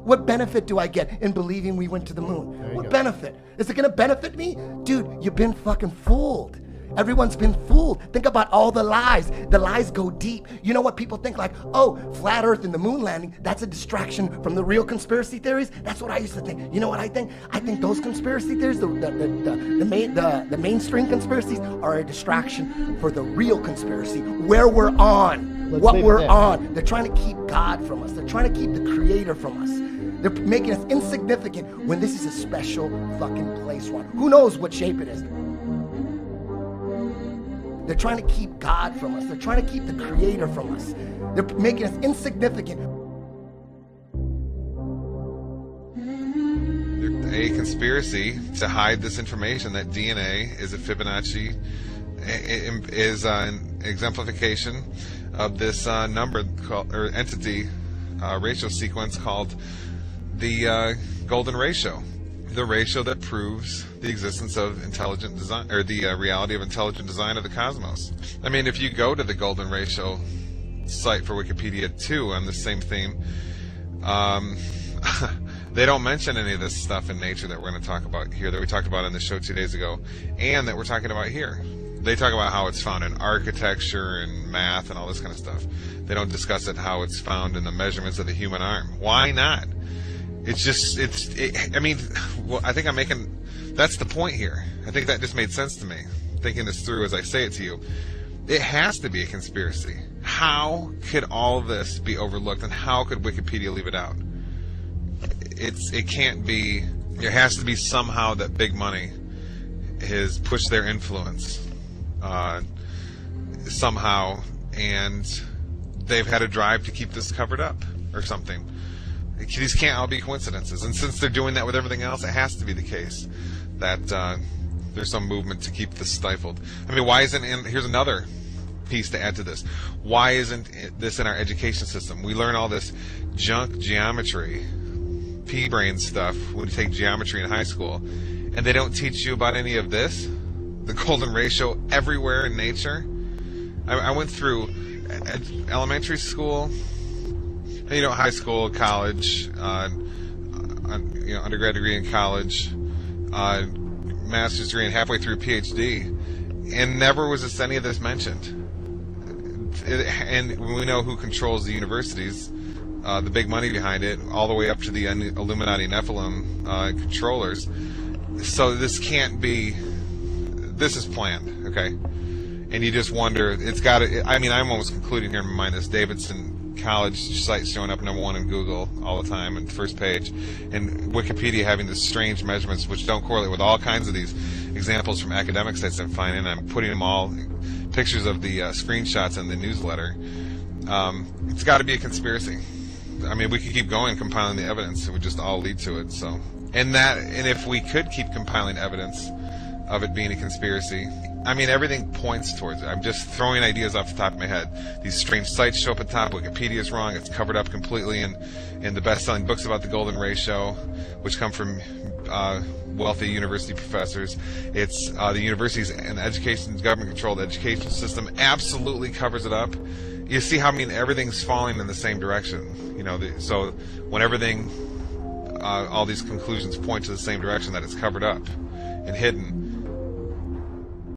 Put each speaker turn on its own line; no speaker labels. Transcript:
What benefit do I get in believing we went to the moon? What benefit? Is it gonna benefit me? Dude, you've been fucking fooled. Everyone's been fooled. Think about all the lies. The lies go deep. You know what people think, like, oh, flat earth and the moon landing, that's a distraction from the real conspiracy theories? That's what I used to think. You know what I think? I think those conspiracy theories, the mainstream conspiracies, are a distraction for the real conspiracy, where we're on, what we're on. They're trying to keep God from us. They're trying to keep the Creator from us. They're making us insignificant when this is a special fucking place, Ron. Who knows what shape it is? They're trying to keep God from us. They're trying to keep the Creator from us. They're making us insignificant.
A conspiracy to hide this information that DNA is a Fibonacci, is an exemplification of this number called, or entity ratio sequence called the golden ratio. The ratio that proves the existence of intelligent design, or the reality of intelligent design of the cosmos. I mean, if you go to the golden ratio site for Wikipedia too on the same theme, they don't mention any of this stuff in nature that we're going to talk about here, that we talked about on the show 2 days ago, and that we're talking about here. They talk about how it's found in architecture and math and all this kind of stuff. They don't discuss it how it's found in the measurements of the human arm. Why not? It's just, I mean, well, I think I'm making, that's the point here. I think that just made sense to me, thinking this through as I say it to you. It has to be a conspiracy. How could all this be overlooked, and how could Wikipedia leave it out? It can't be. There has to be somehow that big money has pushed their influence somehow, and they've had a drive to keep this covered up or something. These can't all be coincidences, and since they're doing that with everything else, it has to be the case that there's some movement to keep this stifled. I mean, why isn't? And here's another piece to add to this. Why isn't this in our education system? We learn all this junk geometry, pea-brain stuff when you take geometry in high school, and they don't teach you about any of this, the golden ratio everywhere in nature. I went through elementary school, high school, college, undergrad degree in college, master's degree, and halfway through PhD, and never was any of this mentioned. And we know who controls the universities, the big money behind it, all the way up to the Illuminati Nephilim controllers. So this can't be. This is planned, okay? And you just wonder. It's got to. I mean, I'm almost concluding here in my mind this Davidson College site showing up #1 in Google all the time, and first page, and Wikipedia having these strange measurements which don't correlate with all kinds of these examples from academic sites I'm finding. I'm putting them all, pictures of the screenshots in the newsletter. It's got to be a conspiracy. I mean, we could keep going compiling the evidence; it would just all lead to it. So, and if we could keep compiling evidence of it being a conspiracy, I mean, everything points towards it. I'm just throwing ideas off the top of my head. These strange sites show up at the top. Wikipedia is wrong. It's covered up completely in the best-selling books about the golden ratio, which come from wealthy university professors. It's the universities and the government-controlled education system absolutely covers it up. You see how, I mean, everything's falling in the same direction. So when everything, all these conclusions point to the same direction, that it's covered up and hidden,